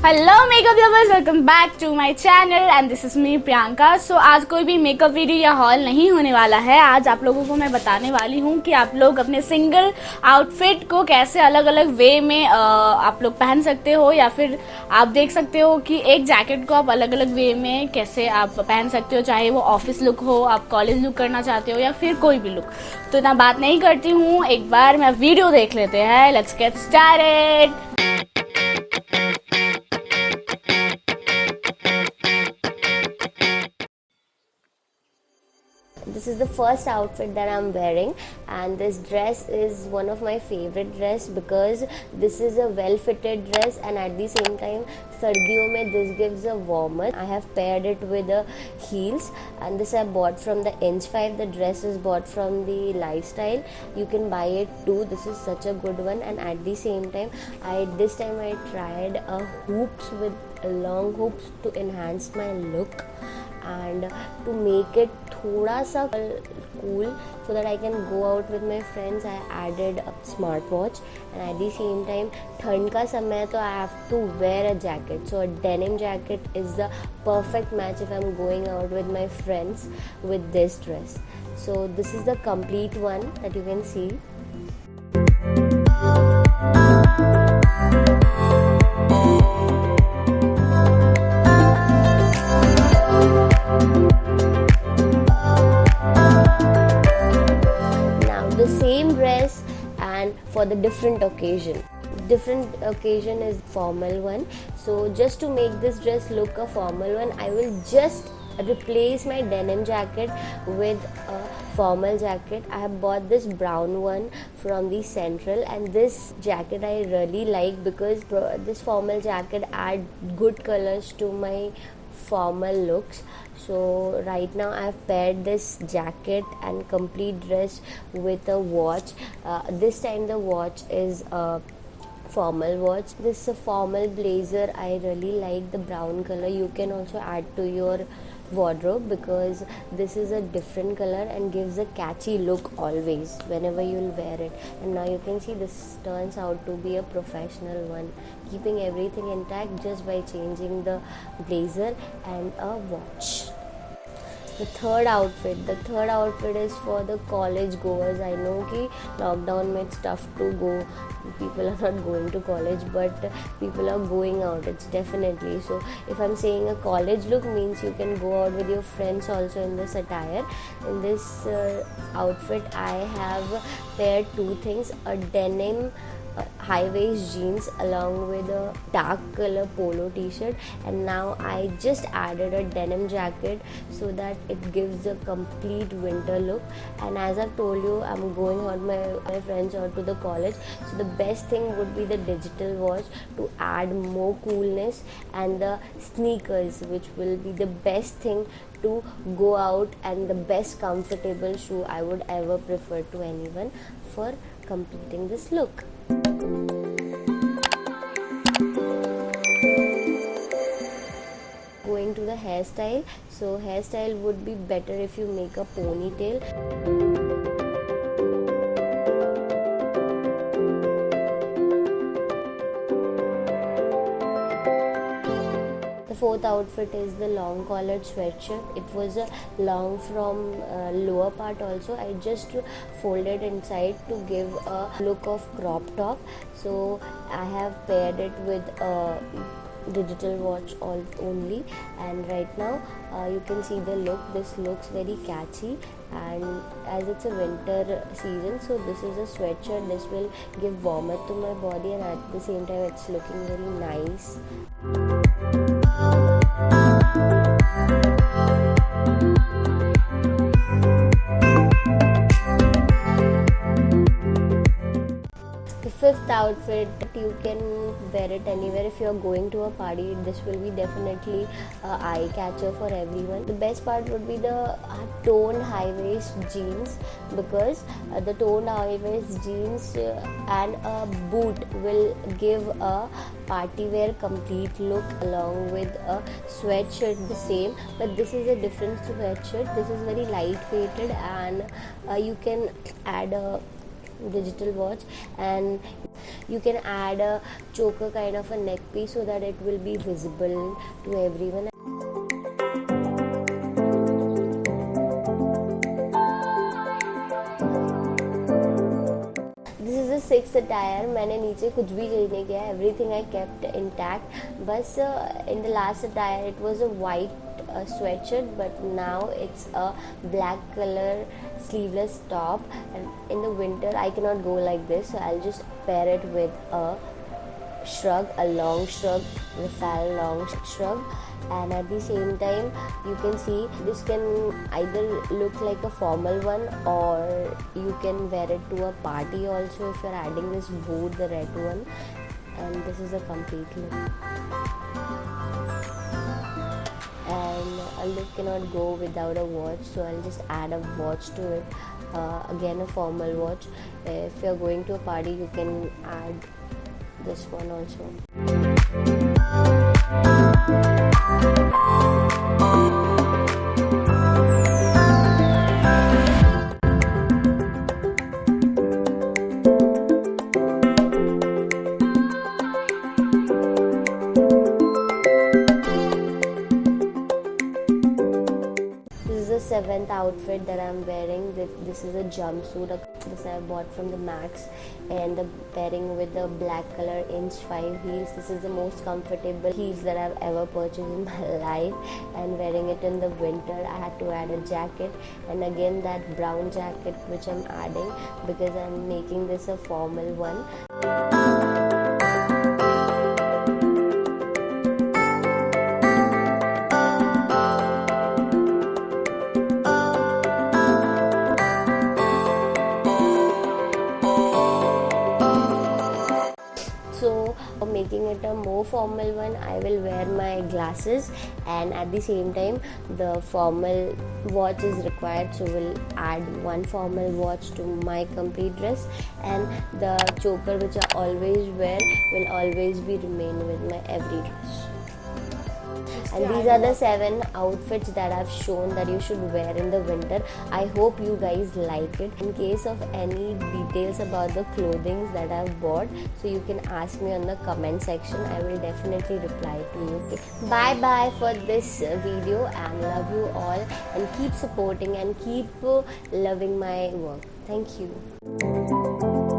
Hello makeup lovers, welcome back to my channel and this is me Priyanka. So आज कोई भी makeup video या hall नहीं होने वाला है। आज आप लोगों को मैं बताने वाली हूँ कि आप लोग अपने सिंगल आउटफिट को कैसे अलग अलग वे में आप लोग पहन सकते हो, या फिर आप देख सकते हो कि एक जैकेट को आप अलग अलग वे में कैसे आप पहन सकते हो, चाहे वो ऑफिस लुक हो, आप कॉलेज लुक करना चाहते हो, या फिर कोई भी लुक। तो इतना बात नहीं करती हूँ, एक बार मैं वीडियो देख लेते हैं। Let's get started. This is the first outfit that I'm wearing, and this dress is one of my favorite dress because this is a well fitted dress, and at the same time sardiyon mein this gives a warmth. I have paired it with the heels, and this I bought from the Inch 5. The dress is bought from the Lifestyle. You can buy it too. This is such a good one, and at the same time this time I tried hoops with long hoops to enhance my look and to make it thoda sa cool so that I can go out with my friends. I added a smartwatch, and at the same time ठंड का समय तो I have to wear a jacket, so a denim jacket is the perfect match if I'm going out with my friends with this dress. So this is the complete one that you can see. The same dress and for the different occasion is formal one. So just to make this dress look a formal one, I will just replace my denim jacket with a formal jacket. I have bought this brown one from the Central, and this jacket I really like because this formal jacket add good colors to my formal looks. So right now I have paired this jacket and complete dress with a watch. This time the watch is a formal watch. This is a formal blazer. I really like the brown color. You can also add to your wardrobe because this is a different color and gives a catchy look always whenever you'll wear it. And now you can see this turns out to be a professional one, keeping everything intact just by changing the blazer and a watch. The third outfit is for the college goers. I know कि lockdown में it's tough to go, people are not going to college, but people are going out, it's definitely. So if I'm saying a college look means you can go out with your friends also in this attire. In this outfit I have paired two things: a denim high waist jeans along with a dark color polo t-shirt, and now I just added a denim jacket so that it gives a complete winter look. And as I've told you, I'm going out with my friends or to the college, so the best thing would be the digital watch to add more coolness, and the sneakers, which will be the best thing to go out, and the best comfortable shoe I would ever prefer to anyone for completing this look. Going to the hairstyle, so hairstyle would be better if you make a ponytail. The fourth outfit is the long collared sweatshirt. It was a long from lower part also. I just folded inside to give a look of crop top. So I have paired it with a digital watch only, and right now you can see the look. This looks very catchy, and as it's a winter season, so this is a sweatshirt. This will give warmth to my body, and at the same time it's looking very nice. The fifth outfit, you can wear it anywhere. If you are going to a party, this will be definitely an eye catcher for everyone. The best part would be the toned high waist jeans, because the toned high waist jeans and a boot will give a party wear complete look along with a sweatshirt the same, but this is a different sweatshirt. This is very light weighted, and you can add a digital watch, and You can add a choker kind of a neck piece so that it will be visible to everyone. This is the sixth attire. मैंने नीचे कुछ भी change नहीं किया. Everything I kept intact. बस in the last attire it was a white sweatshirt, but now it's a black color sleeveless top. And in the winter I cannot go like this, so I'll just pair it with a shrug, a long shrug, Rafale long shrug. And at the same time you can see this can either look like a formal one, or you can wear it to a party also if you're adding this boot, the red one. And this is a complete look. And a look cannot go without a watch, so I'll just add a watch to it. Again, a formal watch. If you're going to a party, you can add this one also. Seventh outfit that I'm wearing. This is a jumpsuit. This I bought from the Max, and the pairing with the black color inch 5 heels. This is the most comfortable heels that I've ever purchased in my life. And wearing it in the winter, I had to add a jacket, and again that brown jacket which I'm adding because I'm making this a formal one. So for making it a more formal one, I will wear my glasses, and at the same time the formal watch is required, so we'll add one formal watch to my complete dress. And the choker which I always wear will always be remain with my every dress. And these are the 7 outfits that I've shown that you should wear in the winter. I hope you guys like it. In case of any details about the clothing that I've bought, so you can ask me on the comment section. I will definitely reply to you. Okay. Bye bye for this video, and love you all, and keep supporting and keep loving my work. Thank you.